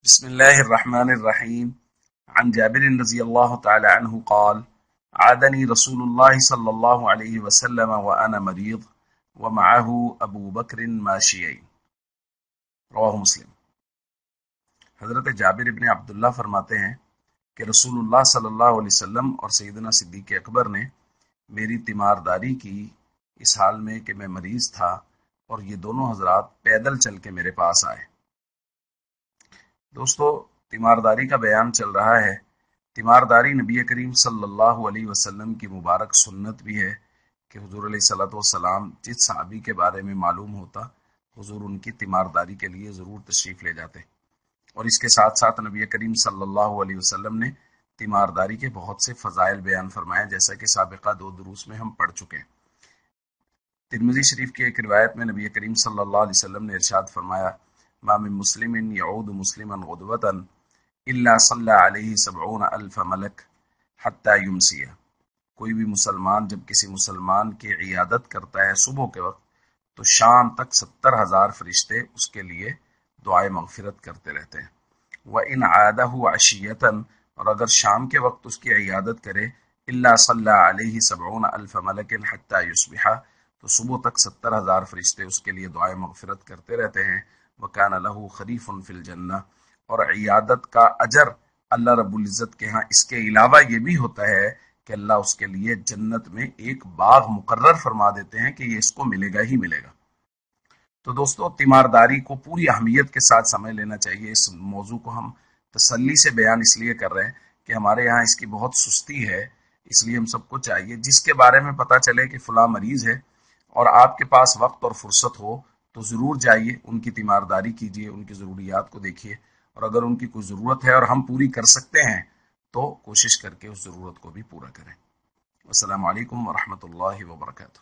بسم الله الرحمن الرحيم. عن جابر رضي الله تعالى عنه قال: عادني رسول الله صلى الله عليه وسلم وأنا مريض ومعه أبو بكر ماشيين. رواہ مسلم۔ حضرت جابر ابن عبداللہ فرماتے ہیں کہ رسول اللہ صلی اللہ علیہ وسلم اور سیدنا صدیق اکبر نے میری تیمارداری کی اس حال میں کہ میں مریض تھا اور یہ دونوں حضرات پیدل چل کے میرے پاس آئے۔ دوستو، تیمارداری کا بیان چل رہا ہے۔ تیمارداری نبی کریم صلی اللہ علیہ وسلم کی مبارک سنت بھی ہے کہ حضور علیہ الصلوۃ والسلام جس صحابی کے بارے میں معلوم ہوتا حضور ان کی تیمارداری کے لیے ضرور تشریف لے جاتے، اور اس کے ساتھ ساتھ نبی کریم صلی اللہ علیہ وسلم نے تیمارداری کے بہت سے فضائل بیان فرمائے، جیسا کہ سابقہ 2 دروس میں ہم پڑھ چکے ہیں۔ ترمذی شریف کی ایک روایت میں نبی کریم صلی اللہ علیہ وسلم نے ارشاد فرمایا: ما من مسلم يعود مسلما غدوة الا صلى عليه 70,000 ملک حتى يمسي۔ کوئی بھی مسلمان جب کسی مسلمان کی عیادت کرتا ہے صبح کے وقت تو شام تک 70,000 فرشتے اس کے لیے دعائے مغفرت کرتے رہتے ہیں۔ وَإِنْ عَادَهُ عَشِيَّةً، اور اگر شام کے وقت اس کی عیادت کرے، إِلَّا صَلَّى عَلَيْهِ 70,000 مَلَكٍ حَتَّى يُصْبِحَ، تو صبح تک 70,000 فرشتے اس کے لیے دعائے مغفرت کرتے رہتے ہیں۔ وَكَانَ لَهُ خَرِيفٌ فِي الْجَنَّةِ، اور عیادت کا اجر اللہ رب العزت کے ہاں اس کے علاوہ یہ بھی ہوتا ہے کہ اللہ اس کے لیے جنت میں ایک باغ مقرر فرما دیتے ہیں کہ یہ اس کو ملے گا ہی ملے گا۔ تو دوستو، تیمارداری کو پوری اہمیت کے ساتھ سمجھ لینا چاہیے۔ اس موضوع کو ہم تسلی سے بیان اس لیے کر رہے ہیں کہ ہمارے یہاں اس کی بہت سستی ہے، اس لیے ہم سب کو چاہیے جس کے بارے میں پتہ چلے کہ فلاں مریض ہے اور آپ کے پاس وقت اور فرصت ہو تو ضرور جائیے، ان کی تیمارداری کیجیے، ان کی ضروریات کو دیکھیے، اور اگر ان کی کوئی ضرورت ہے اور ہم پوری کر سکتے ہیں تو کوشش کر کے اس ضرورت کو بھی پورا کریں۔ السلام علیکم ورحمۃ اللہ وبرکاتہ۔